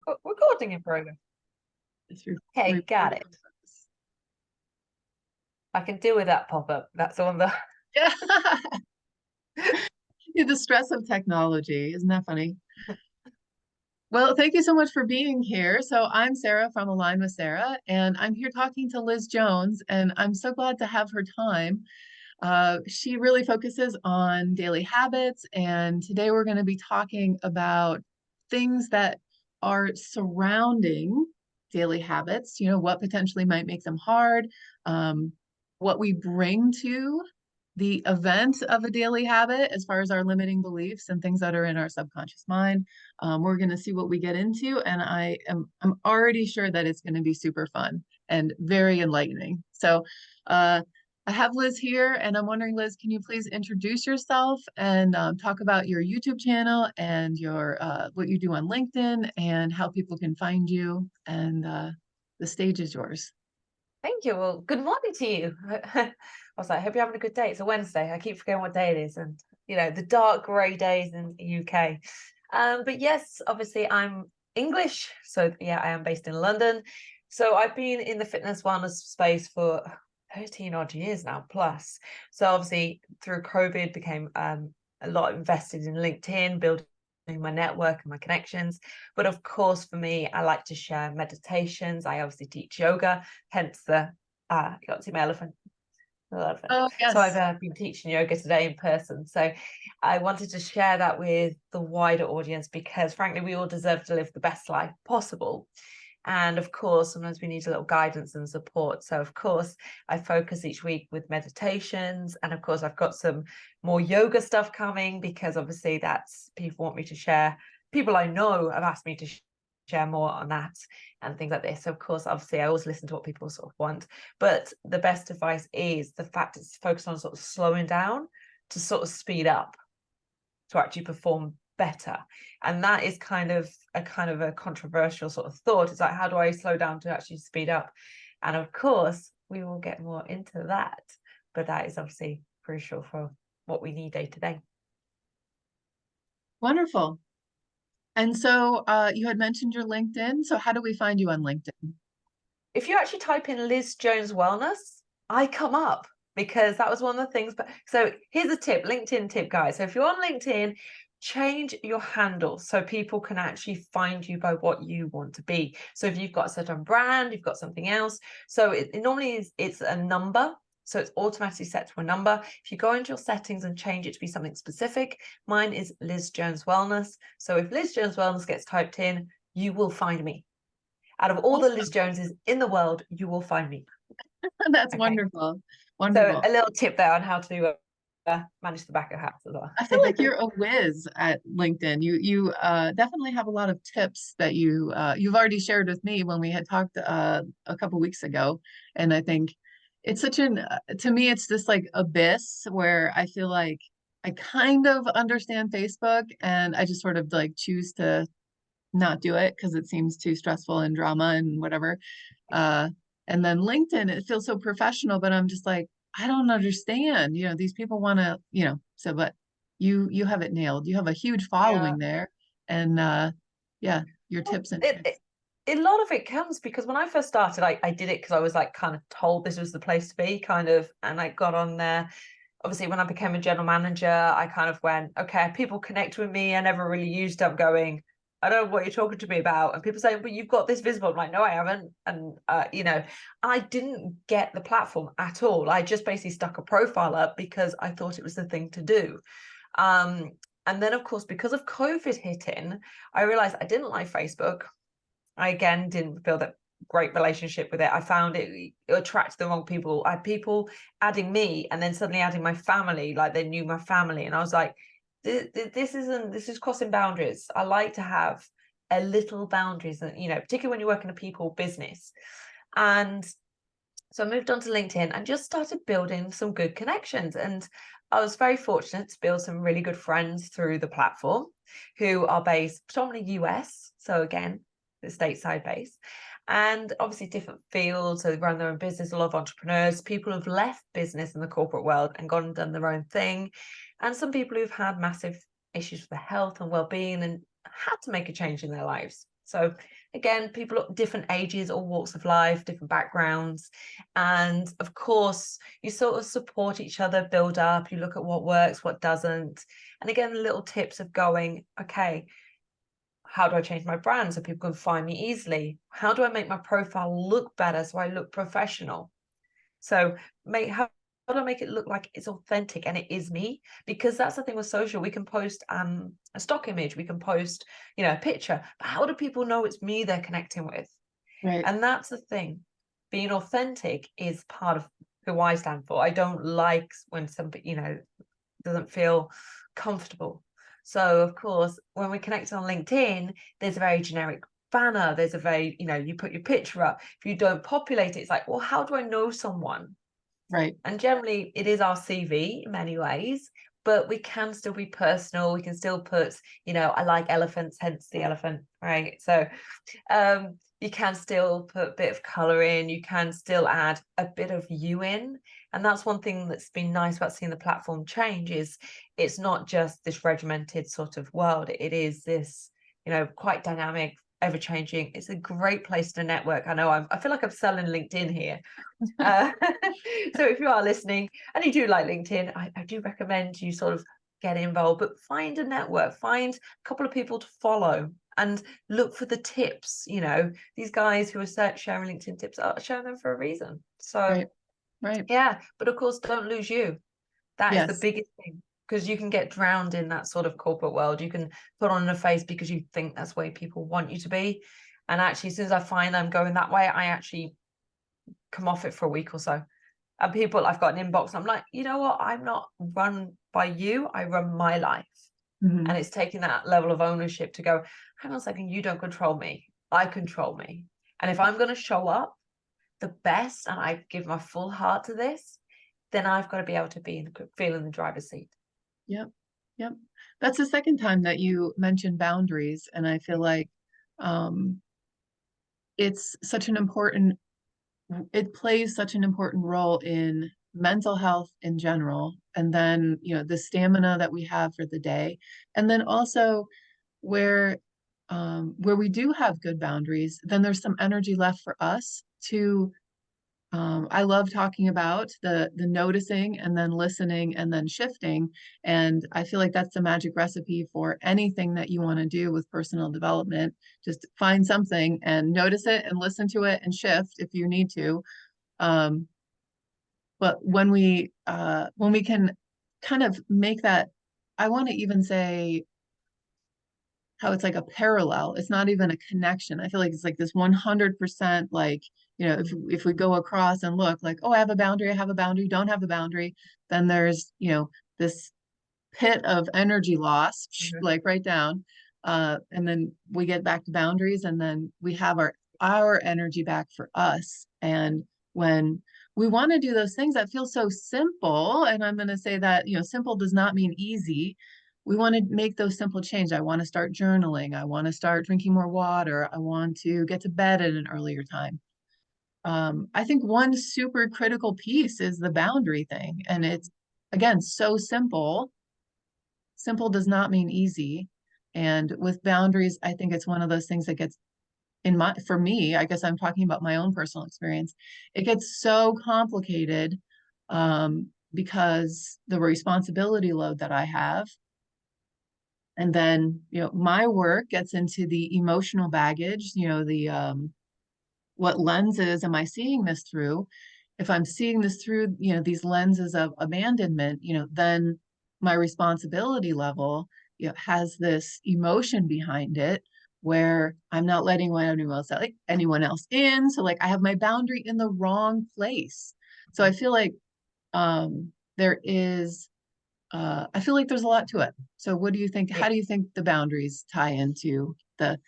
Recording in progress. It's re Okay, got recording. it. I can deal with that pop-up. That's on the Yeah. The stress of technology. Isn't that funny? Well, thank you so much for being here. So I'm Sarah from Align with Sarah, and I'm here talking to Liz Jones, and I'm so glad to have her time. She really focuses on daily habits, and today we're going to be talking about things that are surrounding daily habits, what potentially might make them hard, um, what we bring to the event of a daily habit as far as our limiting beliefs and things that are in our subconscious mind. We're going to see what we get into, and I'm already sure that it's going to be super fun and very enlightening. So I have Liz here, and I'm wondering, Liz, can you please introduce yourself and talk about your YouTube channel and your what you do on LinkedIn and how people can find you? And the stage is yours. Thank you. Well, good morning to you. I was like, I hope you're having a good day. It's a Wednesday. I keep forgetting what day it is, and the dark grey days in the UK. But yes, obviously I'm English, so yeah, I am based in London. So I've been in the fitness wellness space for 13 odd years now plus. So obviously through COVID became a lot invested in LinkedIn, building my network and my connections. But of course, for me, I like to share meditations. I obviously teach yoga, hence the you got to see my elephant. Oh, So I've yes. been teaching yoga today in person. So I wanted to share that with the wider audience because frankly, we all deserve to live the best life possible. And of course, sometimes we need a little guidance and support. So of course, I focus each week with meditations. And of course, I've got some more yoga stuff coming because obviously that's people want me to share. People I know have asked me to share more on that and things like this. So of course, obviously, I always listen to what people sort of want. But the best advice is the fact it's focused on sort of slowing down to sort of speed up to actually perform better. And that is kind of a controversial sort of thought. It's like, how do I slow down to actually speed up? And of course, we will get more into that. But that is obviously crucial for what we need day to day. Wonderful. And so you had mentioned your LinkedIn. So how do we find you on LinkedIn? If you actually type in Liz Jones Wellness, I come up because that was one of the things. But so here's a tip, LinkedIn tip, guys. So if you're on LinkedIn, change your handle so people can actually find you by what you want to be. So if you've got a certain brand, you've got something else. So it normally is it's a number. So it's automatically set to a number. If you go into your settings and change it to be something specific, mine is Liz Jones Wellness. So if Liz Jones Wellness gets typed in, you will find me. Out of all the Liz Joneses in the world, you will find me. That's Okay. wonderful. So Wonderful. a little tip there on how to manage the back of house as well. I feel like you're a whiz at LinkedIn. You definitely have a lot of tips that you've already shared with me when we had talked a couple weeks ago. And I think it's such an to me it's this like abyss where I feel like I kind of understand Facebook and I just sort of like choose to not do it because it seems too stressful and drama and whatever. Uh, and then LinkedIn, it feels so professional, but I'm just like, I don't understand. These people want to, so but you have it nailed. You have a huge Yeah. following there. And yeah, your tips and It, tricks. it, a lot of it comes because when I first started, I did it because I was like kind of told this was the place to be, kind of, and I got on there. Obviously, when I became a general manager, I kind of went, okay, people connect with me. I never really used up going, I don't know what you're talking to me about. And people say, but you've got this visible. I'm like, no, I haven't. And, I didn't get the platform at all. I just basically stuck a profile up because I thought it was the thing to do. Um, and then, of course, because of COVID hitting, I realized I didn't like Facebook. I again didn't build a great relationship with it. I found it attracted the wrong people. I had people adding me and then suddenly adding my family, like they knew my family. And I was like, this is crossing boundaries. I like to have a little boundaries, and particularly when you work in a people business. And so I moved on to LinkedIn and just started building some good connections. And I was very fortunate to build some really good friends through the platform who are based predominantly US. So again, the stateside base. And obviously different fields. So they run their own business, a lot of entrepreneurs, people who've left business in the corporate world and gone and done their own thing. And some people who've had massive issues with their health and well-being and had to make a change in their lives. So again, people of different ages, all walks of life, different backgrounds. And of course, you sort of support each other, build up, you look at what works, what doesn't. And again, little tips of going, okay, how do I change my brand so people can find me easily? How do I make my profile look better so I look professional? So how do I make it look like it's authentic and it is me? Because that's the thing with social. We can post a stock image, we can post, a picture, but how do people know it's me they're connecting with? Right. And that's the thing. Being authentic is part of who I stand for. I don't like when somebody, doesn't feel comfortable. So of course, when we connect on LinkedIn, there's a very generic banner. There's a very, you put your picture up. If you don't populate it, it's like, well, how do I know someone? Right. And generally it is our CV in many ways, but we can still be personal. We can still put, I like elephants, hence the elephant, right? So you can still put a bit of color in, you can still add a bit of you in. And that's one thing that's been nice about seeing the platform change is it's not just this regimented sort of world. It is this, quite dynamic, ever changing. It's a great place to network. I know I feel like I'm selling LinkedIn here. Uh, so if you are listening and you do like LinkedIn, I do recommend you sort of get involved, but find a network, find a couple of people to follow and look for the tips. These guys who are sharing LinkedIn tips are sharing them for a reason. So Right. Right. yeah, but of course, don't lose you. That is the Yes. biggest thing, because you can get drowned in that sort of corporate world. You can put on a face because you think that's the way people want you to be. And actually, as soon as I find I'm going that way, I actually come off it for a week or so. And people, I've got an inbox, I'm like, you know what? I'm not run by you, I run my life. And Mhm. it's taking that level of ownership to go, hang on a second, you don't control me, I control me. And if I'm going to show up the best and I give my full heart to this, then I've got to be able to feel in the driver's seat. Yep. Yep. That's the second time that you mentioned boundaries, and I feel like um, it's such an important, it plays such an important role in mental health in general, and then, the stamina that we have for the day, and then also where where we do have good boundaries, then there's some energy left for us to I love talking about the noticing and then listening and then shifting. And I feel like that's the magic recipe for anything that you want to do with personal development. Just find something and notice it and listen to it and shift if you need to. Um, but when we can kind of make that, I want to even say how it's like a parallel. It's not even a connection. I feel like it's like this 100% like, if we go across and look like, oh, I have a boundary, I have a boundary, don't have a boundary, then there's, this pit of energy loss, Mhm. like right down. And then we get back to boundaries and then we have our energy back for us. And when we want to do those things that feel so simple, and I'm going to say that, simple does not mean easy. We want to make those simple changes. I want to start journaling. I want to start drinking more water. I want to get to bed at an earlier time. I think one super critical piece is the boundary thing. And it's, again, so simple. Simple does not mean easy. And with boundaries, I think it's one of those things that gets for me, I guess I'm talking about my own personal experience. It gets so complicated because the responsibility load that I have. And then, my work gets into the emotional baggage, what lenses am I seeing this through? If I'm seeing this through, these lenses of abandonment, then my responsibility level, has this emotion behind it where I'm not letting anyone else in. So like I have my boundary in the wrong place. So I feel like there is I feel like there's a lot to it. So what do you think? Yeah. How do you think the boundaries tie into the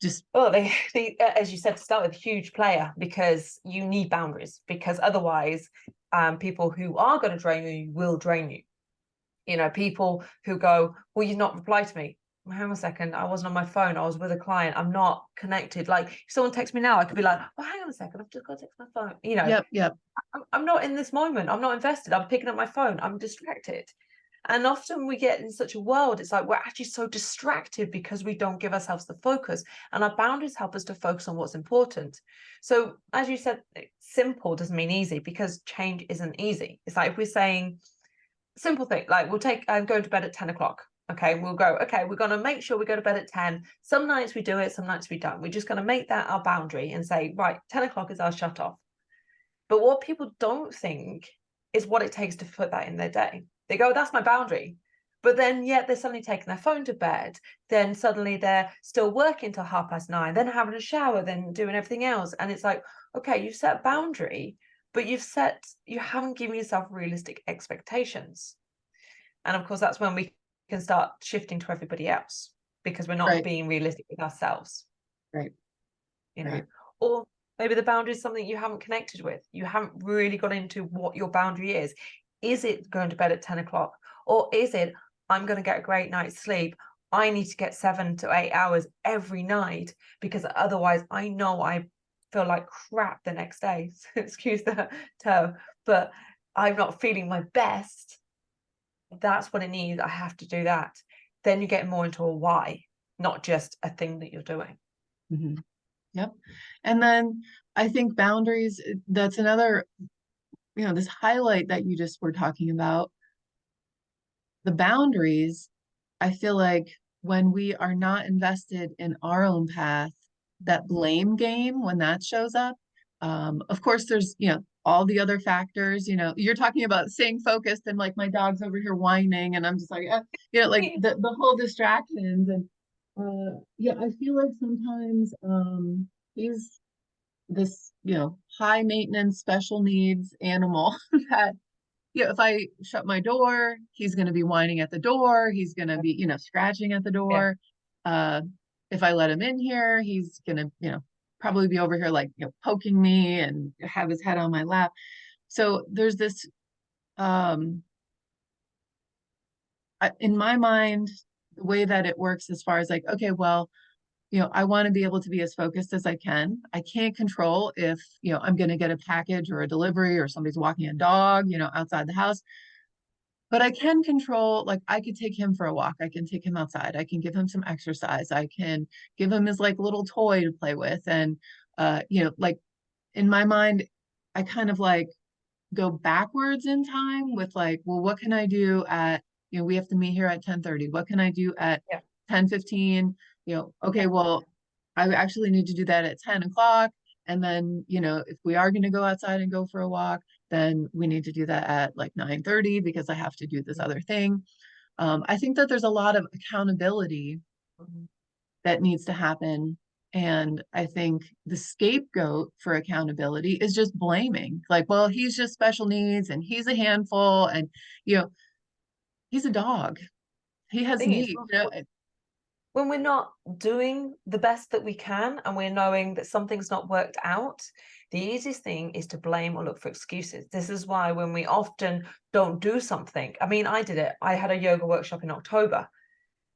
just Well, as you said, to start with, huge player, because you need boundaries, because otherwise, people who are going to drain you will drain you. People who go, well, you've not replied to me. Well, hang on a second, I wasn't on my phone, I was with a client, I'm not connected. Like if someone texts me now, I could be like, well, hang on a second, I've just got to text my phone. Yep, yep. I'm not in this moment, I'm not invested, I'm picking up my phone, I'm distracted. And often we get in such a world, it's like we're actually so distracted because we don't give ourselves the focus. And our boundaries help us to focus on what's important. So, as you said, simple doesn't mean easy, because change isn't easy. It's like if we're saying simple thing, like I'm going to bed at 10 o'clock. Okay, we'll go, okay, we're going to make sure we go to bed at 10. Some nights we do it, some nights we don't. We're just going to make that our boundary and say, right, 10 o'clock is our shut off. But what people don't think is what it takes to put that in their day. They go, that's my boundary. But then yet they're suddenly taking their phone to bed. Then suddenly they're still working till 9:30, then having a shower, then doing everything else. And it's like, okay, you've set a boundary, but you haven't given yourself realistic expectations. And of course, that's when we can start shifting to everybody else, because we're not Right. being realistic with ourselves. Right. You know, Right. or maybe the boundary is something you haven't connected with. You haven't really got into what your boundary is. Is it going to bed at 10 o'clock? Or is it, I'm going to get a great night's sleep. I need to get 7 to 8 hours every night, because otherwise I know I feel like crap the next day. Excuse the term, but I'm not feeling my best. That's what it needs. I have to do that. Then you get more into a why, not just a thing that you're doing. Mhm. Yep. And then I think boundaries, that's another, this highlight that you just were talking about. The boundaries, I feel like when we are not invested in our own path, that blame game, when that shows up, of course, there's, all the other factors, you're talking about staying focused, and like my dog's over here whining and I'm just like, like the whole distractions. And yeah, I feel like sometimes he's this, high maintenance, special needs animal that, if I shut my door, he's going to be whining at the door. He's going to be, scratching at the Yeah. door. Uh, if I let him in here, he's going to, probably be over here like, poking me and have his head on my lap. So there's this, um, in my mind, the way that it works as far as like, okay, well, I want to be able to be as focused as I can. I can't control if, I'm going to get a package or a delivery or somebody's walking a dog, outside the house. But I can control, like I could take him for a walk. I can take him outside. I can give him some exercise. I can give him his like little toy to play with. And like in my mind, I kind of like go backwards in time with like, well, what can I do at, we have to meet here at 10:30. What can I do at Yeah. 10:15? Okay, Yeah. well, I actually need to do that at 10 o'clock. And then, if we are going to go outside and go for a walk, then we need to do that at like 9:30 because I have to do this other thing. I think that there's a lot of accountability Mhm. that needs to happen. And I think the scapegoat for accountability is just blaming, like, well, he's just special needs and he's a handful. And, you know, he's a dog. He has Thing is, needs, when we're not doing the best that we can and we're knowing that something's not worked out, the easiest thing is to blame or look for excuses. This is why when we often don't do something, I mean, I did it. I had a yoga workshop in October,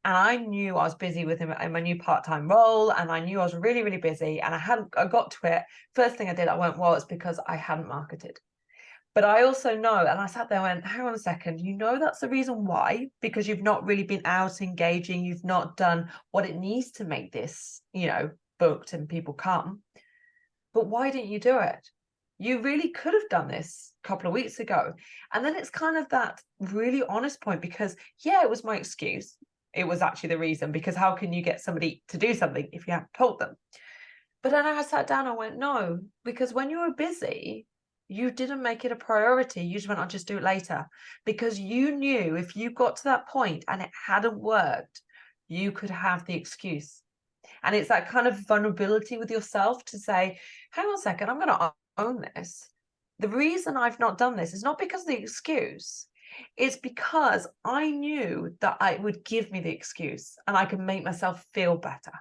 and I knew I was busy with him in my new part-time role, and I knew I was really, really busy, and I got to it. First thing I did, I went, well, it's because I hadn't marketed. But I also know, and I sat there and went, hang on a second, that's the reason why, because you've not really been out engaging, you've not done what it needs to make this, booked and people come. But why didn't you do it? You really could have done this a couple of weeks ago. And then it's kind of that really honest point, because yeah, it was my excuse. It was actually the reason, because how can you get somebody to do something if you haven't told them? But then I sat down and went, no, because when you were busy, you didn't make it a priority. You just went, I'll just do it later. Because you knew if you got to that point and it hadn't worked, you could have the excuse. And it's that kind of vulnerability with yourself to say, hang on a second, I'm going to own this. The reason I've not done this is not because of the excuse. It's because I knew that it would give me the excuse and I could make myself feel better,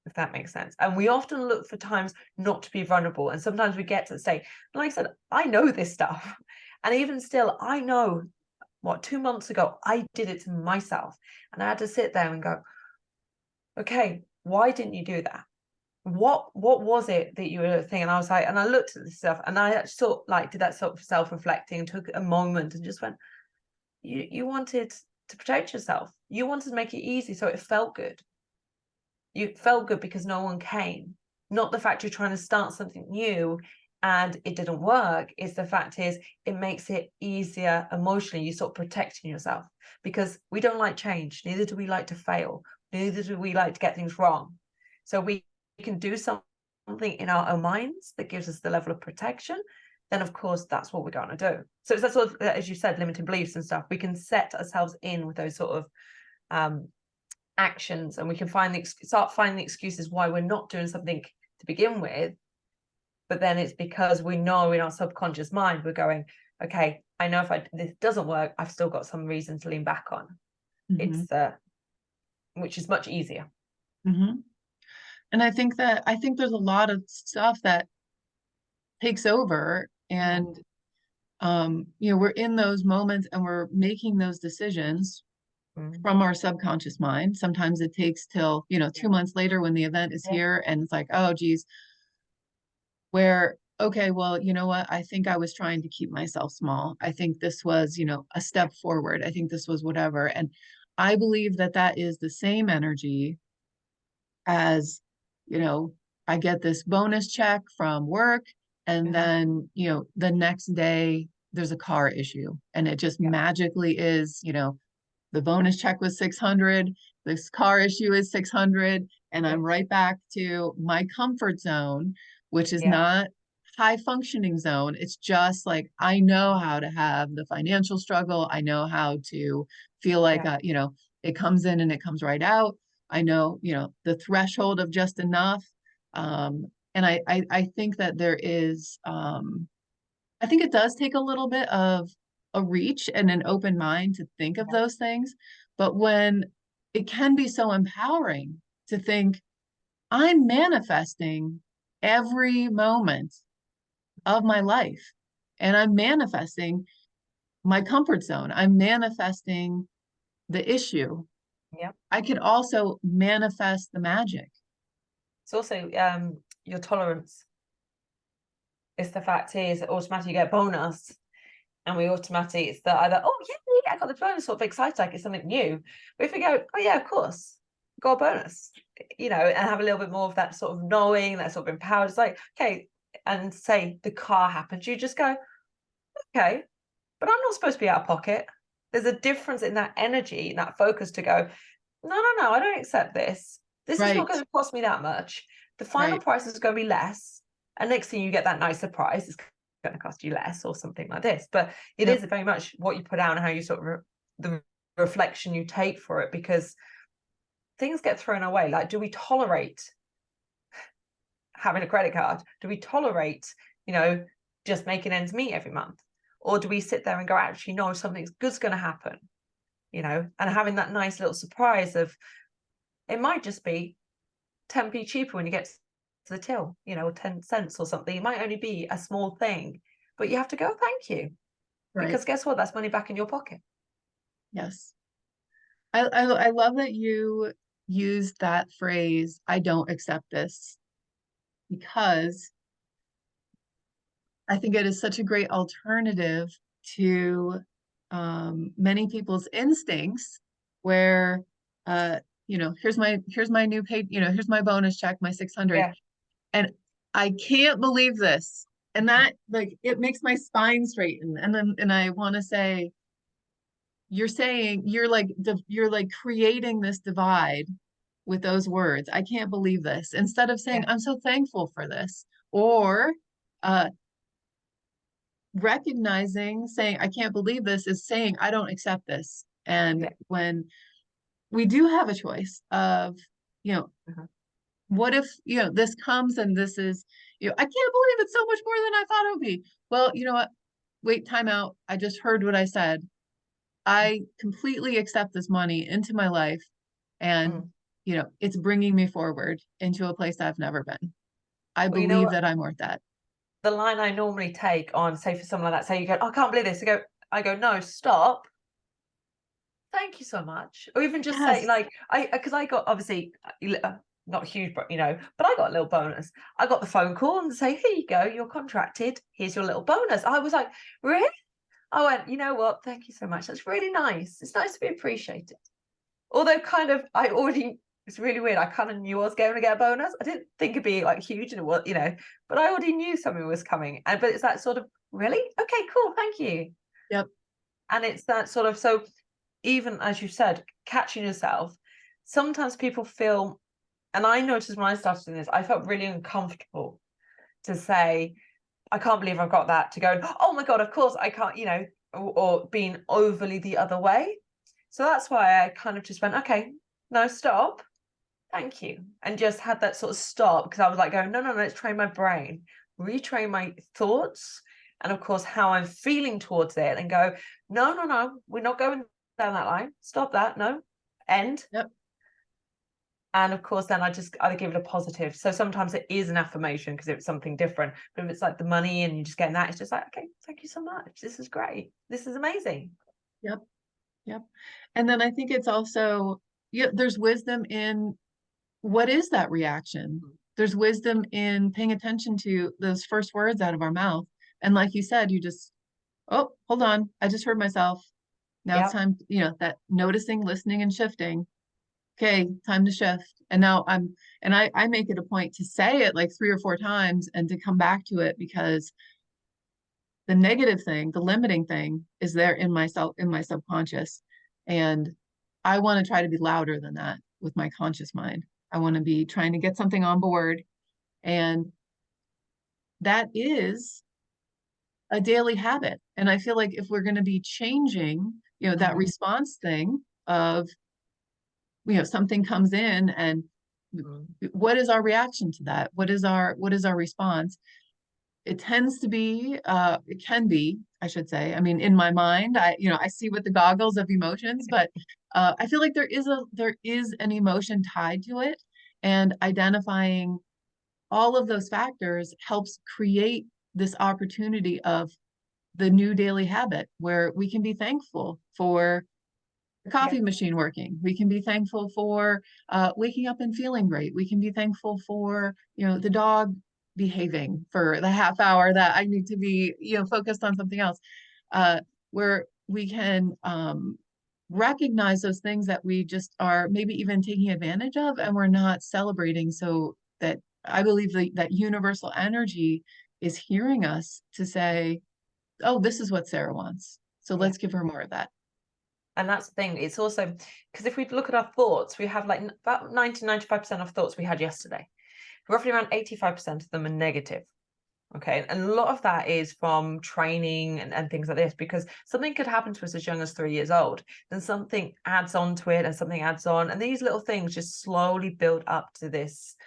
if that makes sense. And we often look for times not to be vulnerable. And sometimes we get to say, like I said, I know this stuff. And even still, I know 2 months ago, I did it to myself. And I had to sit there and go, okay, why didn't you do that? What was it that you were thinking? And I was like, and I looked at this stuff and I actually sort like did that sort of self-reflecting and took a moment and just went, You wanted to protect yourself. You wanted to make it easy so it felt good. You felt good because no one came. Not the fact you're trying to start something new and it didn't work. It's the fact is it makes it easier emotionally. You sort of protecting yourself because we don't like change. Neither do we like to fail. Neither do we like to get things wrong. So we can do something in our own minds that gives us the level of protection. Then of course that's what we're going to do. So it's that sort of, as you said, limiting beliefs and stuff. We can set ourselves in with those sort of actions, and we can start finding the excuses why we're not doing something to begin with. But then it's because we know in our subconscious mind we're going, okay, I know if this doesn't work, I've still got some reason to lean back on. Mm-hmm. It's which is much easier. Mm-hmm. And I think there's a lot of stuff that takes over, and we're in those moments and we're making those decisions from our subconscious mind. Sometimes it takes till 2 months later when the event is here, and it's like, oh geez, where, okay, well, you know what, I think I was trying to keep myself small. I think this was a step forward. I think this was whatever. And I believe that that is the same energy as, I get this bonus check from work, and then the next day there's a car issue, and it just magically is, the bonus check was 600, this car issue is 600, and I'm right back to my comfort zone, which is not high functioning zone. It's just like, I know how to have the financial struggle. I know how to feel like, it comes in and it comes right out. I know, the threshold of just enough. And I think that there is, I think it does take a little bit of a reach and an open mind to think of those things. But when it can be so empowering to think, I'm manifesting every moment of my life, and I'm manifesting my comfort zone. I'm manifesting the issue. Yeah. I could also manifest the magic. It's also your tolerance. It's the fact is automatically you get a bonus, and we automatically, it's the either, oh yeah, I got the bonus, sort of excited like it's something new. But if we go, oh yeah, of course, got a bonus, and have a little bit more of that sort of knowing, that sort of empowered, it's like, okay, and say the car happens, you just go, okay, but I'm not supposed to be out of pocket. There's a difference in that energy, in that focus to go, no, I don't accept this. This is not Right. going to cost me that much. The final Right. price is going to be less. And next thing you get that nice surprise, it's going to cost you less or something like this. But it Yep. is very much what you put out and how you sort of the reflection you take for it, because things get thrown away. Like, do we tolerate having a credit card? Do we tolerate, just making ends meet every month? Or do we sit there and go, actually, no, something good's going to happen, and having that nice little surprise of, it might just be 10p cheaper when you get to the till, or 10 cents or something. It might only be a small thing, but you have to go, thank you. Right. Because guess what? That's money back in your pocket. Yes. I love that you used that phrase, I don't accept this, because I think it is such a great alternative to many people's instincts where here's my new paid, here's my bonus check, my 600, Yeah. and I can't believe this. And that, like, it makes my spine straighten. And I want to say, you're saying you're like creating this divide with those words. I can't believe this. Instead of saying, Yeah. I'm so thankful for this, or uh, recognizing, saying, I can't believe this, is saying, I don't accept this. And Yeah. when we do have a choice of, you know, Uh-huh. what if, this comes and this is, I can't believe it's so much more than I thought it would be. Well, you know what? Wait, time out. I just heard what I said. I completely accept this money into my life, and Mm. it's bringing me forward into a place I've never been. I Well, believe that I'm worth that. the line I normally take on, say, for someone like that, say you go, oh, I can't believe this. I go, no, stop. Thank you so much. Or even just say, Yes. like, because I got, obviously, not huge, but but I got a little bonus. I got the phone call and say, here you go, you're contracted. Here's your little bonus. I was like, really? I went, you know what? Thank you so much. That's really nice. It's nice to be appreciated. Although kind of, I already, it's really weird. I kind of knew I was going to get a bonus. I didn't think it'd be like huge and it was, but I already knew something was coming. And but it's that sort of, really? Okay, cool. Thank you. Yep. And it's that sort of, so even as you said, catching yourself, sometimes people feel, and I noticed when I started doing this, I felt really uncomfortable to say, I can't believe I've got that, to go, oh my God, of course I can't, or being overly the other way. So that's why I kind of just went, okay, no, stop. Thank you. And just had that sort of stop, because I was like going, no, let's train my brain, retrain my thoughts. And of course, how I'm feeling towards it, and go, no, we're not going down that line. Stop that. No, end. Yep. And of course, then I give it a positive. So sometimes it is an affirmation because it's something different. But if it's like the money and you're just getting that, it's just like, okay, thank you so much. This is great. This is amazing. Yep. Yep. And then I think it's also, yeah, there's wisdom in what is that reaction? There's wisdom in paying attention to those first words out of our mouth. And like you said, you just, oh, hold on. I just heard myself. Now it's Yeah. time, that noticing, listening, and shifting. Okay, time to shift. And now I make it a point to say it like 3 or 4 times and to come back to it, because the negative thing, the limiting thing is there in myself, in my subconscious. And I want to try to be louder than that with my conscious mind. I want to be trying to get something on board. And that is a daily habit. And I feel like if we're going to be changing, that Mhm. response thing of, something comes in, and Mhm. what is our reaction to that? What is our response? It tends to be, it can be, I should say. I mean, in my mind, I see with the goggles of emotions, but I feel like there is an emotion tied to it, and identifying all of those factors helps create this opportunity of the new daily habit where we can be thankful for the Yeah. coffee machine working. We can be thankful for waking up and feeling great. We can be thankful for, the dog behaving for the half hour that I need to be, focused on something else. Where we can recognize those things that we just are maybe even taking advantage of, and we're not celebrating. So that I believe that universal energy is hearing us to say, oh, this is what Sarah wants. So Yeah. let's give her more of that. And that's the thing. It's also because if we look at our thoughts, we have like about 95% of thoughts we had yesterday. Roughly around 85% of them are negative. Okay. And a lot of that is from training and things like this, because something could happen to us as young as 3 years old. Then something adds on to it and something adds on. And these little things just slowly build up to this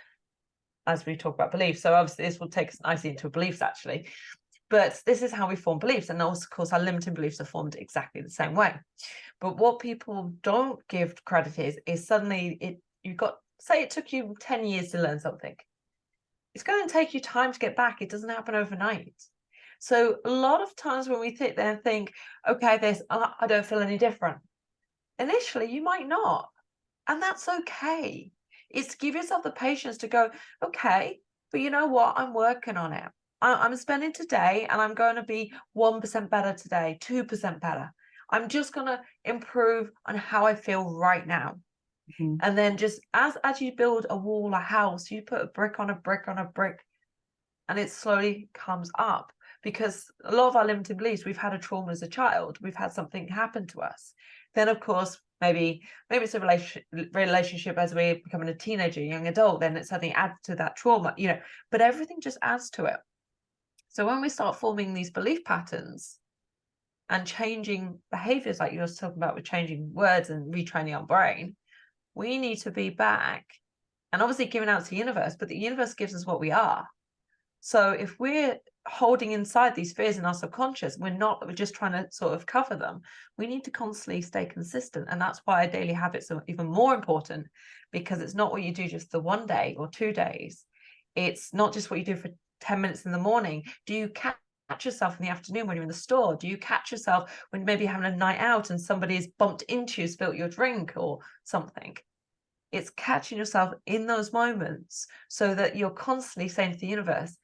as we talk about beliefs. So obviously this will take us nicely into beliefs actually. But this is how we form beliefs. And also, of course, our limiting beliefs are formed exactly the same way. But what people don't give credit is suddenly you've got, say it took you 10 years to learn something. It's going to take you time to get back. It doesn't happen overnight. So a lot of times when we sit there and think, okay, I don't feel any different. Initially, you might not. And that's okay. It's to give yourself the patience to go, okay, but you know what? I'm working on it. I'm spending today and I'm going to be 1% better today, 2% better. I'm just going to improve on how I feel right now. Mhm. And then just as you build a wall, a house, you put a brick on a brick on a brick, and it slowly comes up. Because a lot of our limiting beliefs, we've had a trauma as a child, we've had something happen to us. Then, of course, maybe it's a relationship as we're becoming a teenager, young adult, then it suddenly adds to that trauma, but everything just adds to it. So when we start forming these belief patterns and changing behaviors, like you were talking about with changing words and retraining our brain, we need to be back and obviously giving out to the universe, but the universe gives us what we are. So if we're holding inside these fears in our subconscious, we're just trying to sort of cover them. We need to constantly stay consistent. And that's why daily habits are even more important, because it's not what you do just the one day or 2 days. It's not just what you do for 10 minutes in the morning. Do you catch yourself in the afternoon when you're in the store? Do you catch yourself when maybe having a night out and somebody's bumped into you, spilt your drink or something? It's catching yourself in those moments so that you're constantly saying to the universe,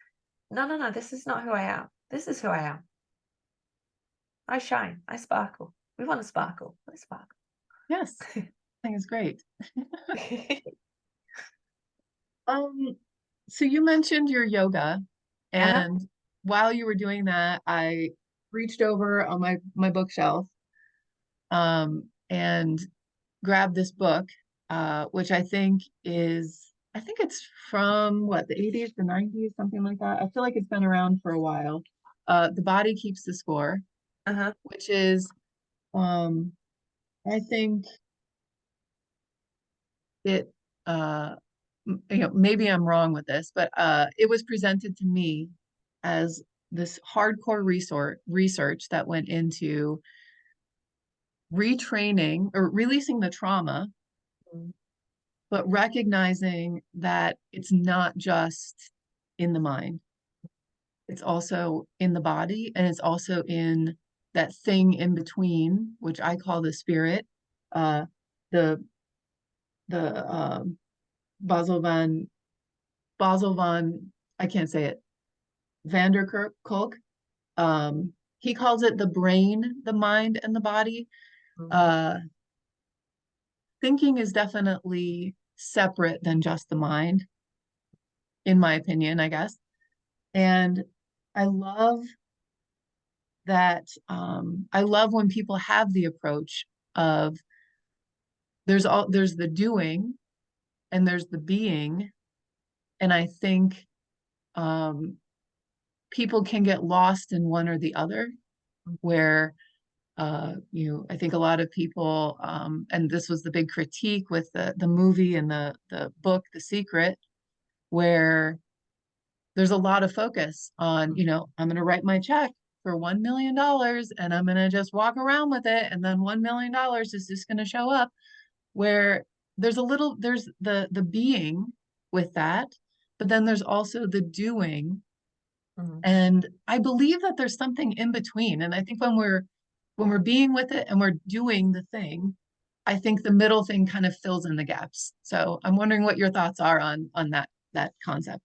no, this is not who I am. This is who I am. I shine, I sparkle. We want to sparkle. Let's sparkle. Yes, I think it's great. Um, so you mentioned your yoga, Uh-huh. and while you were doing that, I reached over on my bookshelf, and grabbed this book, which I think it's from what, the 80s, the 90s, something like that. I feel like it's been around for a while. The Body Keeps the Score, Uh-huh. which is, um, I think it, maybe I'm wrong with this, but it was presented to me as this hardcore research that went into retraining or releasing the trauma, Mm. but recognizing that it's not just in the mind, it's also in the body, and it's also in that thing in between, which I call the spirit. Uh, the the Basil van Basil von I can't say it, Vanderkolk. He calls it the brain, the mind, and the body. Mm. Uh, Thinking is definitely separate than just the mind, in my opinion, I guess. And I love I love when people have the approach of there's the doing and there's the being. And I think um, people can get lost in one or the other, where I think a lot of people, and this was the big critique with the movie and the book, The Secret, where there's a lot of focus on, I'm going to write my check for $1 million and I'm going to just walk around with it. And then $1 million is just going to show up, where there's the being with that, but then there's also the doing. Mm. And I believe that there's something in between. And I think when we're being with it and we're doing the thing, I think the middle thing kind of fills in the gaps. So I'm wondering what your thoughts are on that concept.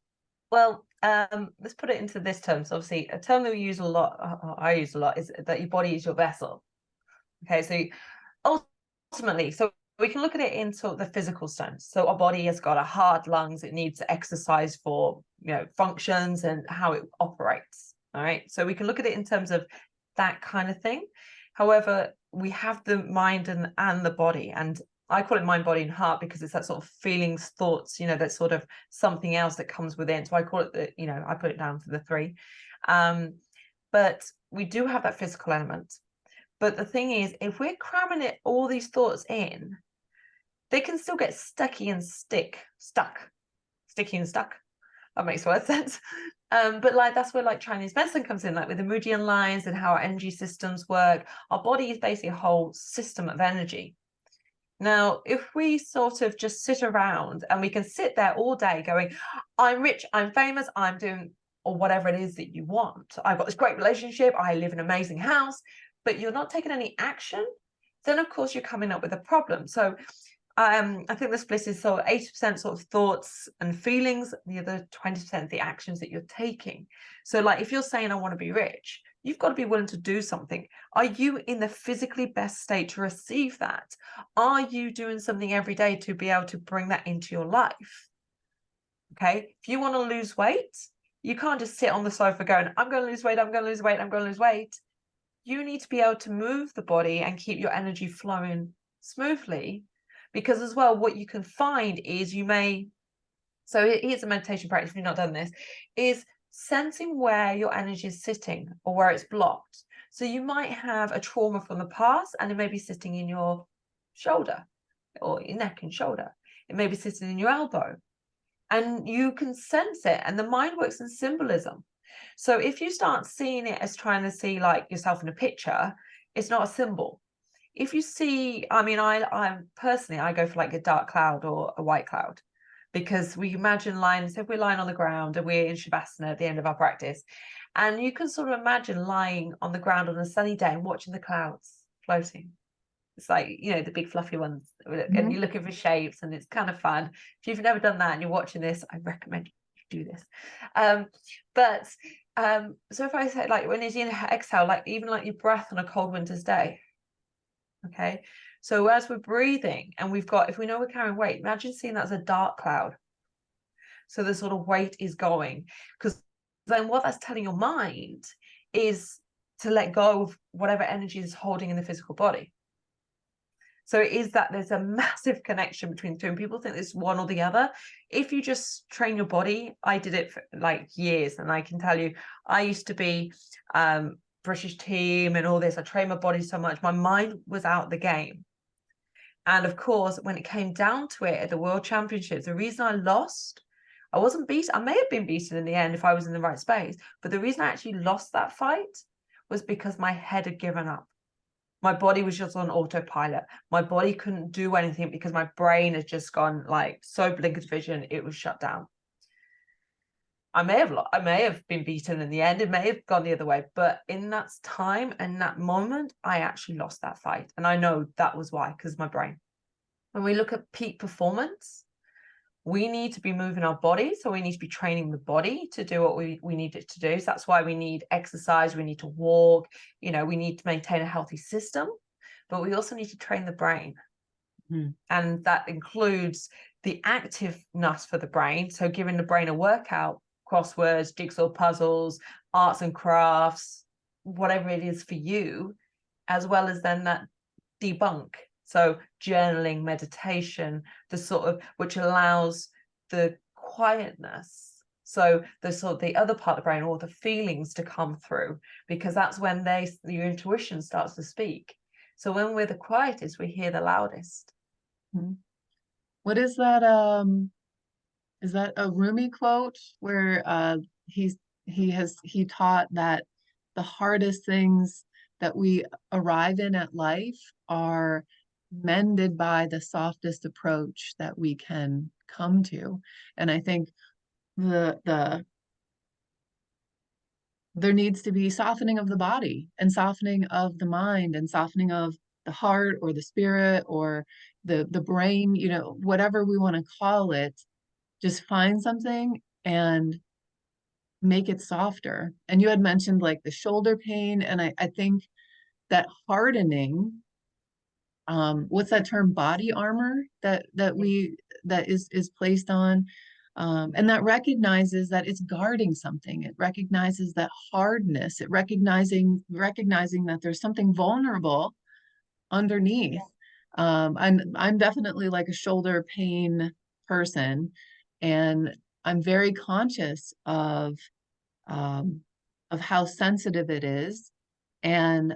Well, let's put it into this term. So obviously, a term that we use a lot, I use a lot, is that your body is your vessel. Okay, so ultimately, so we can look at it in sort of the physical sense. So our body has got a heart, lungs, it needs exercise for, functions and how it operates. All right. So we can look at it in terms of that kind of thing. However, we have the mind and the body. And I call it mind, body, and heart because it's that sort of feelings, thoughts, that's sort of something else that comes within. So I call it I put it down for the three. But we do have that physical element. But the thing is, if we're cramming all these thoughts in, they can still get sticky and sticky and stuck. That makes more sense. But that's where Chinese medicine comes in, like with the Meridian lines and how our energy systems work. Our body is basically a whole system of energy. Now, if we sort of just sit around and we can sit there all day going, I'm rich, I'm famous, I'm doing, or whatever it is that you want. I've got this great relationship, I live in an amazing house, but you're not taking any action, then of course you're coming up with a problem. So I think the split is sort of 80% sort of thoughts and feelings, the other 20% the actions that you're taking. So if you're saying I want to be rich, you've got to be willing to do something. Are you in the physically best state to receive that? Are you doing something every day to be able to bring that into your life? Okay. If you want to lose weight, you can't just sit on the sofa going, I'm going to lose weight, I'm going to lose weight, I'm going to lose weight. You need to be able to move the body and keep your energy flowing smoothly. Because as well, what you can find is so here's a meditation practice, if you've not done this, is sensing where your energy is sitting or where it's blocked. So you might have a trauma from the past and it may be sitting in your shoulder or your neck and shoulder. It may be sitting in your elbow. And you can sense it. And the mind works in symbolism. So if you start seeing it as trying to see yourself in a picture, it's not a symbol. If you see, I'm personally, I go for a dark cloud or a white cloud, because we imagine lines, if we're lying on the ground and we're in Shavasana at the end of our practice, and you can sort of imagine lying on the ground on a sunny day and watching the clouds floating. It's the big fluffy ones, and you're looking for shapes, and it's kind of fun. If you've never done that and you're watching this, I recommend you do this. But So if I say like when you exhale, like even like your breath on a cold winter's day. Okay. So as we're breathing and we've got, if we know we're carrying weight, imagine seeing that as a dark cloud. So the sort of weight is going, because then what that's telling your mind is to let go of whatever energy is holding in the physical body. So it is that there's a massive connection between the two, and people think it's one or the other. If you just train your body, I did it for like years, and I can tell you, I used to be British team and all this. I trained my body so much, my mind was out the game. And of course, when it came down to it at the World Championships, the reason I lost, I wasn't beaten. I may have been beaten in the end if I was in the right space, but the reason I actually lost that fight was because my head had given up. My body was just on autopilot. My body couldn't do anything because my brain had just gone like so blinkered vision, it was shut down. I may have been beaten in the end. It may have gone the other way, but in that time and that moment, I actually lost that fight. And I know that was why, because my brain. When we look at peak performance, we need to be moving our body. So we need to be training the body to do what we need it to do. So that's why we need exercise. We need to walk, we need to maintain a healthy system, but we also need to train the brain. And that includes the activeness for the brain. So giving the brain a workout, crosswords, jigsaw puzzles, arts and crafts, whatever it is for you, as well as then that debunk. So journaling, meditation, the sort of, which allows the quietness. So the other part of the brain, or the feelings, to come through, because that's when your intuition starts to speak. So when we're the quietest, we hear the loudest. What is that a Rumi quote where he taught that the hardest things that we arrive in at life are mended by the softest approach that we can come to. And I think the there needs to be softening of the body and softening of the mind and softening of the heart or the spirit or the brain, whatever we want to call it. Just find something and make it softer. And you had mentioned like the shoulder pain, and I think that hardening, what's that term, body armor that is placed on, and that recognizes that it's guarding something. It recognizes that hardness. It recognizing that there's something vulnerable underneath. I'm definitely like a shoulder pain person, and I'm very conscious of how sensitive it is, and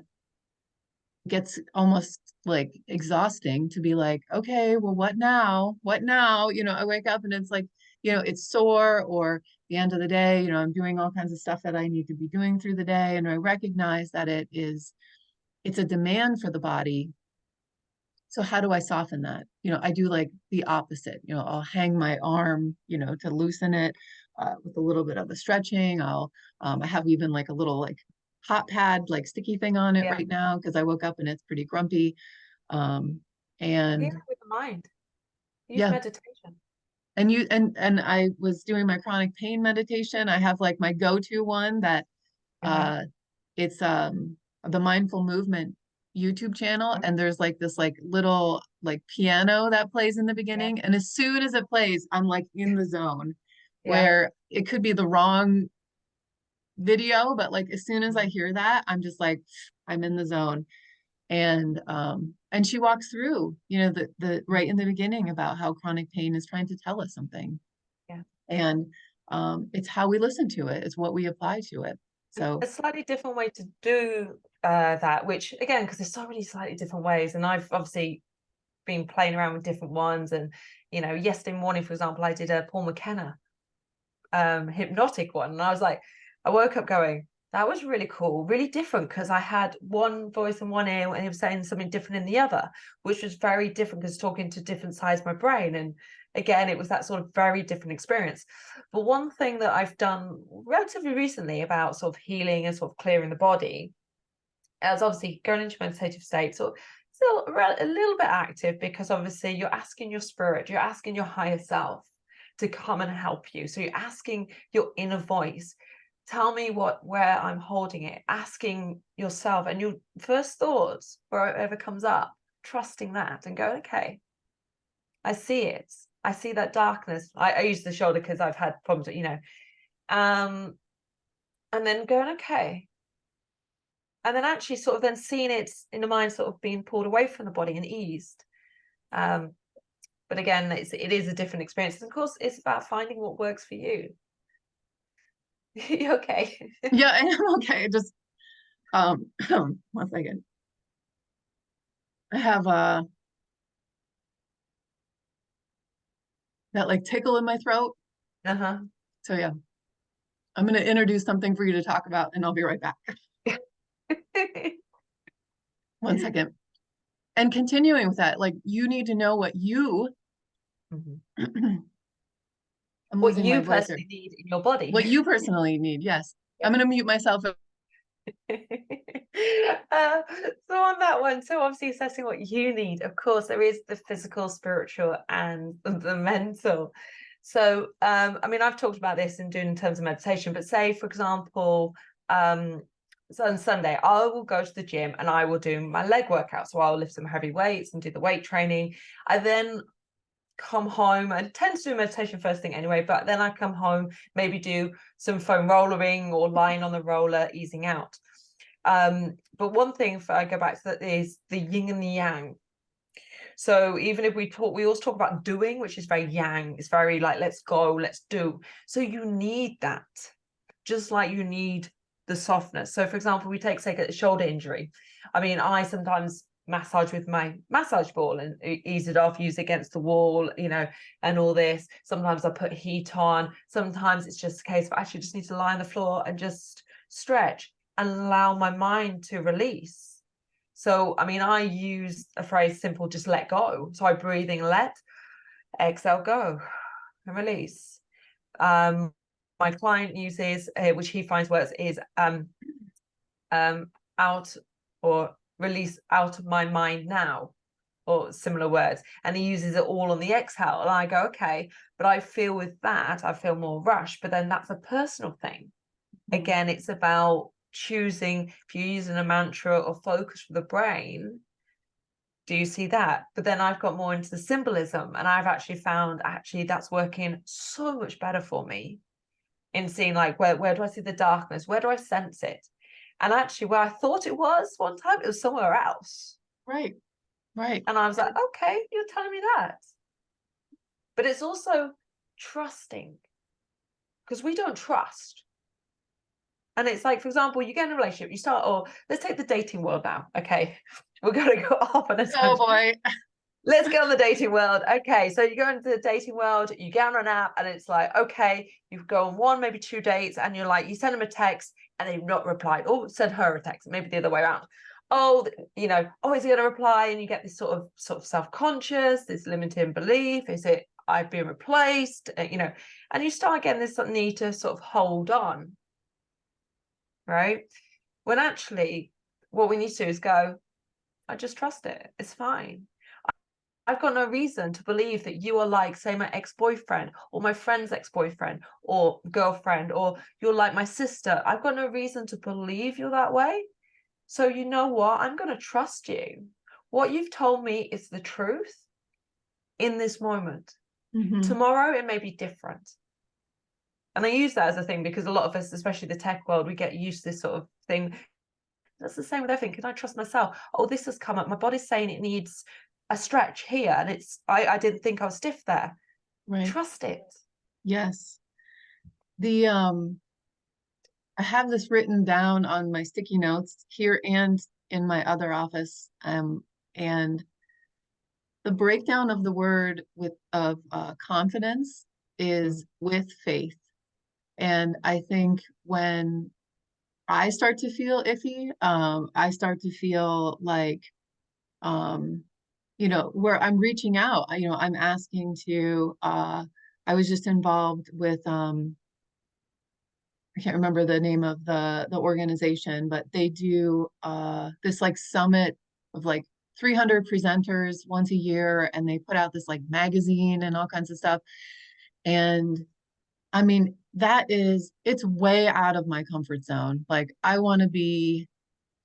gets almost like exhausting to be like, okay, well, what now? What now? I wake up and it's like, it's sore, or the end of the day, I'm doing all kinds of stuff that I need to be doing through the day. And I recognize that it's a demand for the body. So how do I soften that? I do like the opposite. I'll hang my arm, to loosen it with a little bit of a stretching. I have even like a little like hot pad, like sticky thing on it right now because I woke up and it's pretty grumpy. And with the mind, use yeah, meditation. and I was doing my chronic pain meditation. I have like my go-to one that it's the Mindful Movement YouTube channel, and there's like this like little like piano that plays in the beginning, and as soon as it plays, I'm like in the zone, where it could be the wrong video, but like as soon as I hear that, I'm just like, I'm in the zone. And she walks through, the right in the beginning about how chronic pain is trying to tell us something. And it's how we listen to it, it's what we apply to it. So a slightly different way to do that, which again, because there's so many slightly different ways, and I've obviously been playing around with different ones. And yesterday morning, for example, I did a Paul McKenna hypnotic one, and I was like, I woke up going, that was really cool, really different, because I had one voice in one ear and he was saying something different in the other, which was very different because talking to different sides of my brain. And again, it was that sort of very different experience. But one thing that I've done relatively recently about sort of healing and sort of clearing the body, as obviously going into meditative state, so still a little bit active, because obviously you're asking your spirit, you're asking your higher self to come and help you. So you're asking your inner voice tell me where I'm holding it, asking yourself and your first thoughts, wherever comes up, trusting that and go, okay, I see it. I see that darkness. I use the shoulder because I've had problems, and then going, okay. And then actually sort of then seeing it in the mind sort of being pulled away from the body and eased. But again, it is a different experience. And of course, it's about finding what works for you. You okay? Yeah, I am okay. Just one second. I have that like tickle in my throat. Uh-huh. So yeah, I'm gonna introduce something for you to talk about, and I'll be right back. One second. And continuing with that, like you need to know what you Mhm. I'm What losing my you voice here. personally need in your body. What you personally need, yes. I'm gonna mute myself. uh, so on that one, so obviously assessing what you need, of course there is the physical, spiritual and the mental. So I mean, I've talked about this in terms of meditation, but say for example, so on Sunday I will go to the gym and I will do my leg workout. So I'll lift some heavy weights and do the weight training. I then come home. I tend to do meditation first thing anyway, but then I come home, maybe do some foam rollering or lying on the roller, easing out. But one thing, if I go back to that, is the yin and the yang. So even if we always talk about doing, which is very yang, it's very like, let's go, let's do. So you need that, just like you need the softness. So for example, we take a shoulder injury. I mean, I sometimes massage with my massage ball and ease it off, use it against the wall, and all this. Sometimes I put heat on. Sometimes it's just a case of actually just need to lie on the floor and just stretch and allow my mind to release. So, I mean, I use a phrase simple, just let go. So I breathing, let, exhale, go, and release. My client uses, which he finds works, is out or release out of my mind now, or similar words. And he uses it all on the exhale. And I go, okay, but I feel with that, I feel more rush. But then that's a personal thing. Again, it's about choosing, if you're using a mantra or focus for the brain, do you see that? But then I've got more into the symbolism, and I've actually found that's working so much better for me in seeing like where do I see the darkness? Where do I sense it? And actually where I thought it was one time, it was somewhere else. Right, right. And I was like, okay, you're telling me that. But it's also trusting, because we don't trust. And it's like, for example, you get in a relationship, you start, or let's take the dating world now. Okay. We're going to go off on a Oh tangent. boy. Let's get on the dating world. Okay, so you go into the dating world, you get on an app, and it's like, okay, you go on one, maybe two dates, and you're like, you send them a text, and they've not replied, or send her a text, maybe the other way around. Oh, oh, is he going to reply? And you get this sort of self-conscious, this limiting belief. Is it I've been replaced? And you start getting this need to sort of hold on, right? When actually, what we need to do is go, I just trust it. It's fine. I've got no reason to believe that you are like, say, my ex-boyfriend or my friend's ex-boyfriend or girlfriend, or you're like my sister. I've got no reason to believe you're that way. So you know what? I'm going to trust you. What you've told me is the truth in this moment. Tomorrow, it may be different. And I use that as a thing because a lot of us, especially the tech world, we get used to this sort of thing. That's the same with everything. Can I trust myself? Oh, this has come up. My body's saying it needs a stretch here, and I didn't think I was stiff there. Right. Trust it. Yes. The I have this written down on my sticky notes here and in my other office. And the breakdown of the word of confidence is with faith. And I think when I start to feel iffy, I start to feel like um, where I'm reaching out, I'm asking to I was just involved with I can't remember the name of the organization, but they do this like summit of like 300 presenters once a year, and they put out this like magazine and all kinds of stuff. And I mean, it's way out of my comfort zone. Like I want to be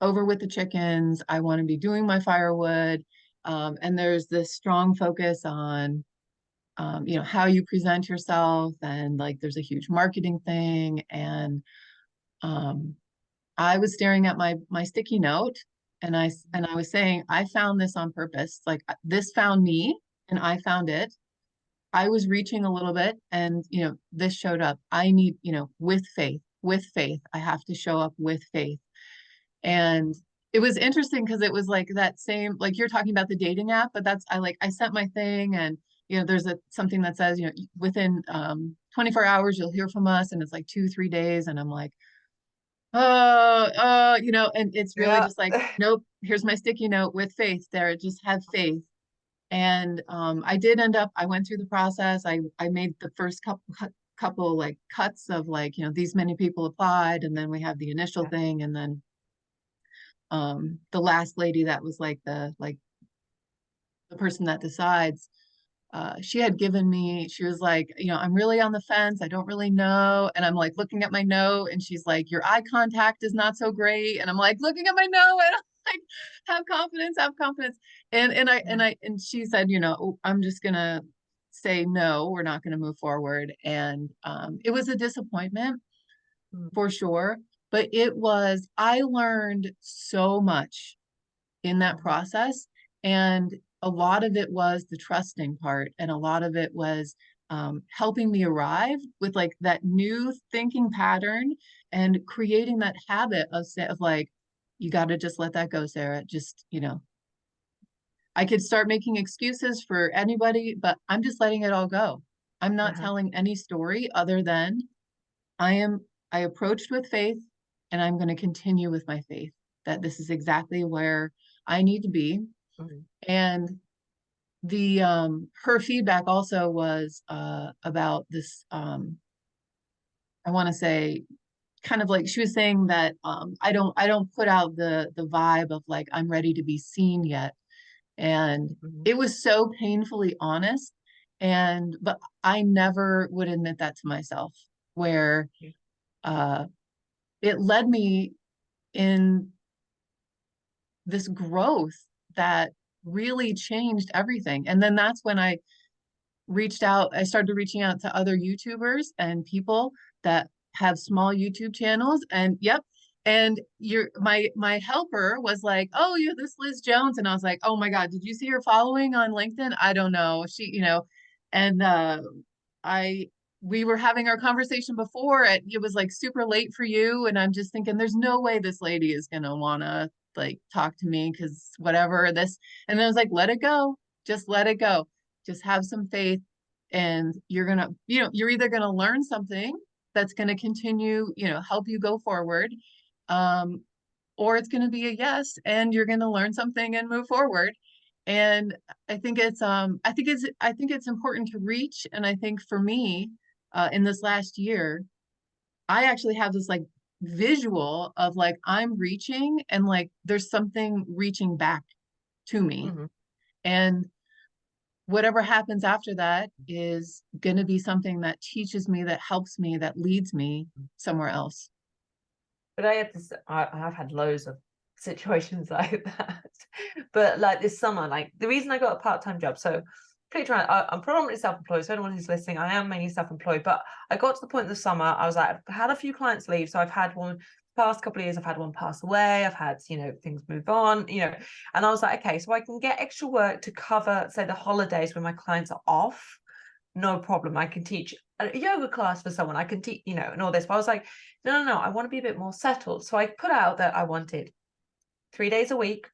over with the chickens. I want to be doing my firewood. And there's this strong focus on, how you present yourself, and like there's a huge marketing thing. And um, I was staring at my sticky note, and I was saying, I found this on purpose. Like this found me, and I found it. I was reaching a little bit, and this showed up. I need, with faith, I have to show up with faith. And it was interesting because it was like that same, like you're talking about the dating app, but I sent my thing, and there's something that says, within 24 hours you'll hear from us, and it's like 2, 3 days, and I'm like, and it's really Yeah. just like, nope, here's my sticky note with faith there. Just have faith. And I did end up, I went through the process. I made the first couple like cuts of like, these many people applied, and then we have the initial Yeah. thing, and then the last lady that was like the person that decides, she had given me, she was like, I'm really on the fence. I don't really know. And I'm like looking at my note, and she's like, your eye contact is not so great. And I'm like looking at my note, and I'm like, have confidence, have confidence. And she said, I'm just gonna say no, we're not gonna move forward. And it was a disappointment Mm. for sure. But I learned so much in that Mhm. process. And a lot of it was the trusting part, and a lot of it was helping me arrive with like that new thinking pattern, and creating that habit of like, you got to just let that go, Sarah. Just, I could start making excuses for anybody, but I'm just letting it all go. I'm not Uh-huh. telling any story other than I am, I approached with faith, and I'm going to continue with my faith that this is exactly where I need to be. Mhm. And the her feedback also was about this, I want to say, kind of like she was saying that I don't put out the vibe of like I'm ready to be seen yet. And Mhm. it was so painfully honest. And but I never would admit that to myself, where Yeah. uh it led me in this growth that really changed everything. And then that's when I started reaching out to other YouTubers and people that have small YouTube channels. And yep. And my helper was like, oh, you're this Liz Jones. And I was like, oh my God, did you see her following on LinkedIn? I don't know. And I we were having our conversation before. It was like super late for you. And I'm just thinking, there's no way this lady is gonna wanna like talk to me because whatever this. And then I was like, let it go. Just let it go. Just have some faith, and you're either gonna learn something that's gonna continue, help you go forward, um, or it's gonna be a yes, and you're gonna learn something and move forward. And I think it's important to reach. And I think for me, in this last year, I actually have this like visual of like I'm reaching, and like there's something reaching back to me. Mhm. And whatever happens after that is going to be something that teaches me, that helps me, that leads me somewhere else. But I had this, I've had loads of situations like that. But like this summer, like the reason I got a part-time job, so I'm predominantly self-employed, so anyone who's listening, I am mainly self-employed, but I got to the point in the summer, I was like, I've had a few clients leave. So I've had one past couple of years, I've had one pass away, I've had, things move on, and I was like, okay, so I can get extra work to cover, say, the holidays when my clients are off. No problem. I can teach a yoga class for someone. I can teach, and all this. But I was like, no, I want to be a bit more settled. So I put out that I wanted 3 days a week,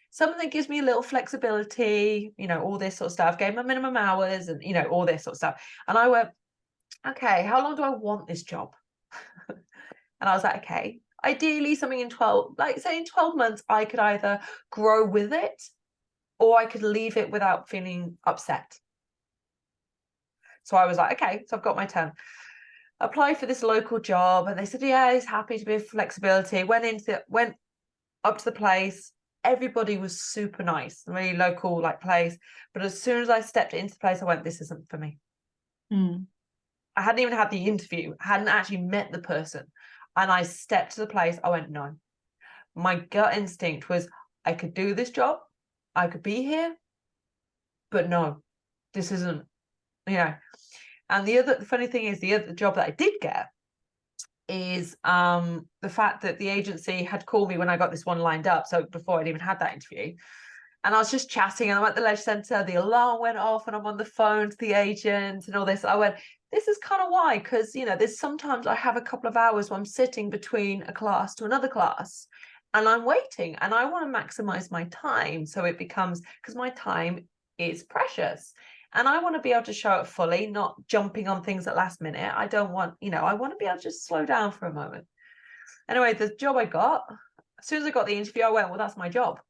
something that gives me a little flexibility, all this sort of stuff, gave my minimum hours and, all this sort of stuff. And I went, okay, how long do I want this job? And I was like, okay, ideally something in 12, like say in 12 months, I could either grow with it or I could leave it without feeling upset. So I was like, okay, so I've got my turn. Applied for this local job, and they said, yeah, he's happy to be flexibility. Went up to the place. Everybody was super nice, really local like place. But as soon as I stepped into the place, I went, this isn't for me. Mm. I hadn't even had the interview, I hadn't actually met the person. And I stepped to the place, I went, no. My gut instinct was, I could do this job, I could be here, but no, this isn't, you know. And the funny thing is, the other job that I did get is the fact that the agency had called me when I got this one lined up. So before I'd even had that interview. And I was just chatting, and I'm at the leisure centre, the alarm went off, and I'm on the phone to the agent and all this. I went, this is kind of why, because, you know, there's sometimes I have a couple of hours where I'm sitting between a class to another class and I'm waiting, and I want to maximize my time. So it becomes, because my time is precious. And I want to be able to show it fully, not jumping on things at last minute. I don't want, you know, I want to be able to just slow down for a moment. Anyway, the job I got, as soon as I got the interview, I went, well, that's my job.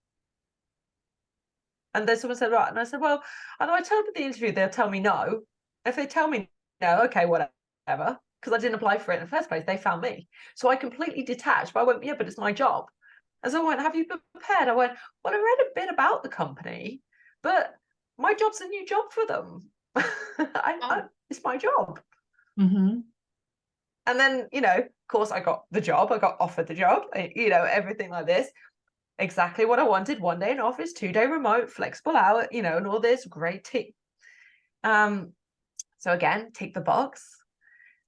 And then someone said, right. And I said, well, and I tell them at the interview, they'll tell me no. If they tell me no, okay, whatever. Because I didn't apply for it in the first place. They found me. So I completely detached. But I went, yeah, but it's my job. And so I went, have you been prepared? I went, well, I read a bit about the company, but my job's a new job for them. It's my job. Mm-hmm. And then, you know, of course, I got the job. I got offered the job, you know, everything like this. Exactly what I wanted. 1 day in office, 2 day remote, flexible hour, you know, and all this great tea. So again, tick the box.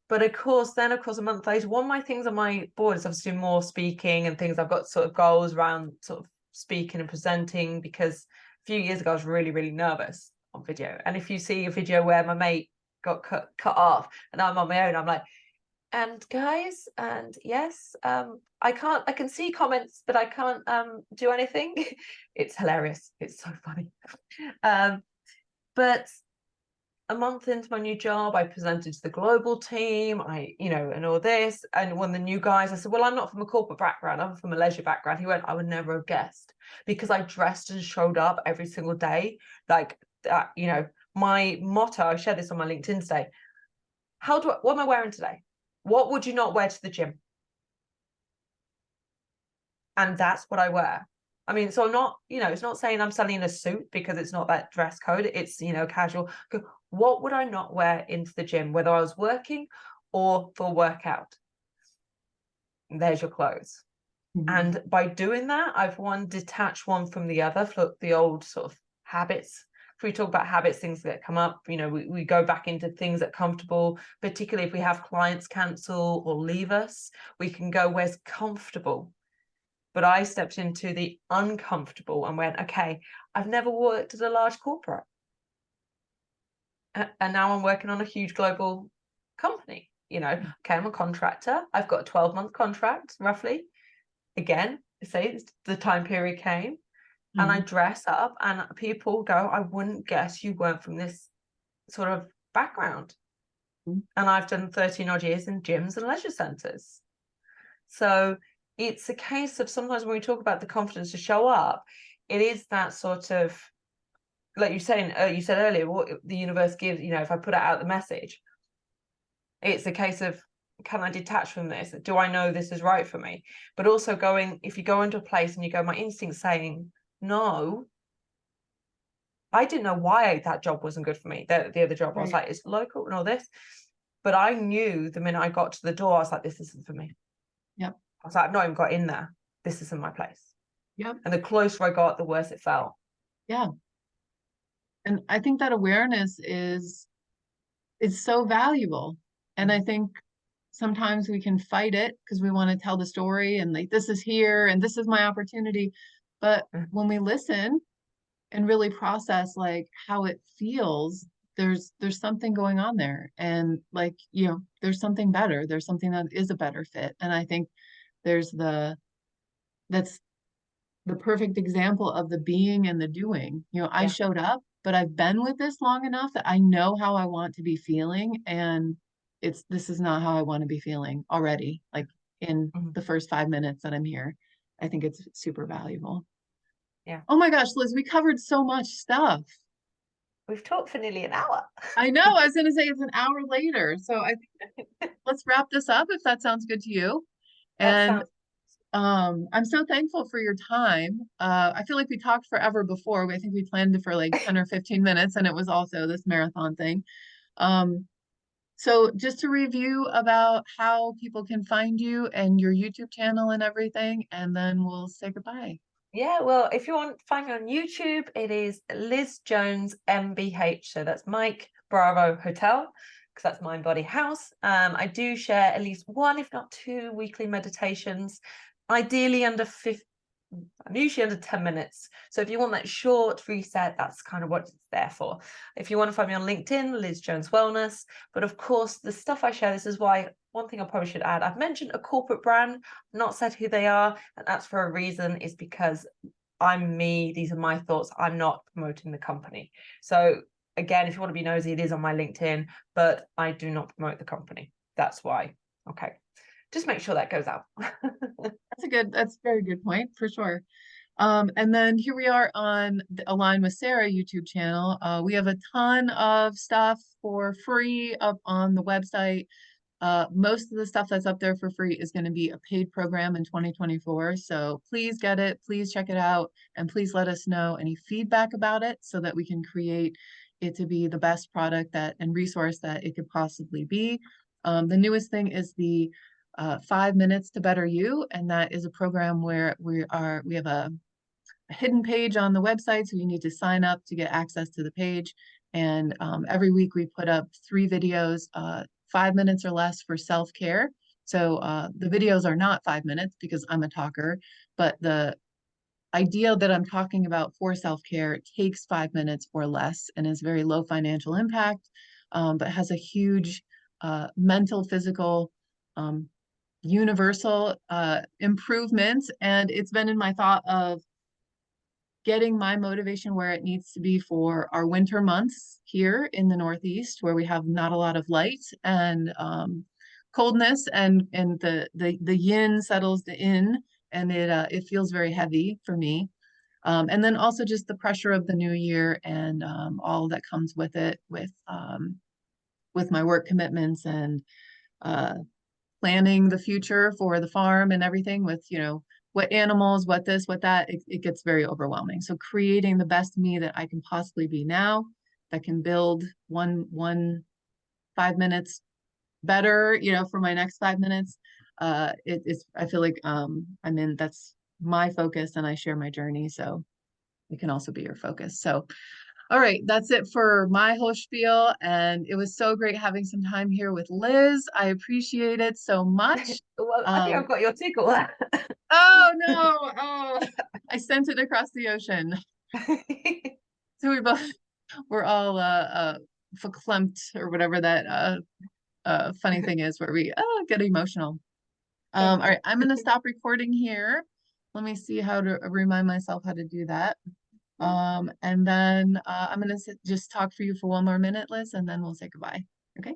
But of course, a month later, one of my things on my board is obviously more speaking and things. I've got sort of goals around sort of speaking and presenting, because a few years ago I was really, really nervous on video. And if you see a video where my mate got cut off and I'm on my own, I'm like, and guys, and yes, I can see comments, but I can't do anything. It's hilarious. It's so funny. But a month into my new job, I presented to the global team, you know, and all this. And one of the new guys, I said, well, I'm not from a corporate background, I'm from a leisure background. He went, I would never have guessed, because I dressed and showed up every single day. Like that, you know, my motto, I shared this on my LinkedIn today. What am I wearing today? What would you not wear to the gym? And that's what I wear. I mean, so I'm not, you know, it's not saying I'm selling a suit, because it's not that dress code. It's, you know, casual. What would I not wear into the gym, whether I was working or for workout? And there's your clothes. Mm-hmm. And by doing that, I've detached one from the other, for the old sort of habits. If we talk about habits, things that come up, you know, we go back into things that are comfortable, particularly if we have clients cancel or leave us, we can go where's comfortable. But I stepped into the uncomfortable and went, okay, I've never worked at a large corporate. And now I'm working on a huge global company. You know, okay, I'm a contractor. I've got a 12-month contract, roughly. Again, say the time period came, and I dress up, and people go, I wouldn't guess you weren't from this sort of background. And I've done 13 odd years in gyms and leisure centers. So it's a case of, sometimes when we talk about the confidence to show up, it is that sort of, like you said earlier, what the universe gives, you know, if I put out the message, it's a case of, can I detach from this? Do I know this is right for me? But also going, if you go into a place and you go, my instinct's saying no, I didn't know why that job wasn't good for me. The other job, right. I was like, it's local and all this. But I knew the minute I got to the door, I was like, this isn't for me. Yep. I was like, I've not even got in there. This isn't my place. Yep. And the closer I got, the worse it felt. Yeah. And I think that awareness is so valuable. And I think sometimes we can fight it because we want to tell the story and like, this is here and this is my opportunity. But when we listen and really process like how it feels, there's something going on there. And like, you know, there's something better. There's something that is a better fit. And I think that's the perfect example of the being and the doing. You know, I showed up, but I've been with this long enough that I know how I want to be feeling. And this is not how I want to be feeling already. Like in the first 5 minutes that I'm here, I think it's super valuable. Yeah. Oh my gosh, Liz, we covered so much stuff. We've talked for nearly an hour. I know. I was going to say it's an hour later. So I think let's wrap this up if that sounds good to you. And I'm so thankful for your time. I feel like we talked forever before. I think we planned it for like 10 or 15 minutes, and it was also this marathon thing. So just to review about how people can find you and your YouTube channel and everything, and then we'll say goodbye. Yeah, well, if you want to find me on YouTube, it is Liz Jones MBH. So that's Mike Bravo Hotel, because that's Mind Body House. I do share at least one, if not two, weekly meditations, ideally under 50. I'm usually under 10 minutes. So if you want that short reset, that's kind of what it's there for. If you want to find me on LinkedIn, Liz Jones Wellness. But of course, the stuff I share, this is why one thing I probably should add, I've mentioned a corporate brand, not said who they are, and that's for a reason, is because I'm me, these are my thoughts, I'm not promoting the company. So again, if you want to be nosy, it is on my LinkedIn, but I do not promote the company. That's why. Okay. Just make sure that goes out. That's a very good point for sure. And then here we are on the Align with Sarah YouTube channel. We have a ton of stuff for free up on the website. Most of the stuff that's up there for free is going to be a paid program in 2024. So please get it, please check it out, and please let us know any feedback about it so that we can create it to be the best product that and resource that it could possibly be. The newest thing is the 5 minutes to better you, and that is a program where we have a hidden page on the website, so you need to sign up to get access to the page. And every week we put up 3 videos, 5 minutes or less for self-care. So the videos are not 5 minutes because I'm a talker, but the idea that I'm talking about for self-care takes 5 minutes or less and is very low financial impact, but has a huge mental, physical, um, universal improvements. And it's been in my thought of getting my motivation where it needs to be for our winter months here in the Northeast, where we have not a lot of light and coldness, and the yin settles the in, and it feels very heavy for me. And then also just the pressure of the new year and all that comes with it, with my work commitments and uh, planning the future for the farm and everything with, what animals, what this, what that, it gets very overwhelming. So creating the best me that I can possibly be now that can build one 5 minutes better, for my next 5 minutes. I feel like that's my focus and I share my journey. So it can also be your focus. So all right, that's it for my whole spiel. And it was so great having some time here with Liz. I appreciate it so much. Well, I think Um, I've got your tickle. oh no, I sent it across the ocean. So we're all verklempt or whatever that funny thing is where we get emotional. All Okay. right, I'm gonna stop recording here. Let me see how to remind myself how to do that. And then I'm going to just talk for you for one more minute, Liz, and then we'll say goodbye. Okay.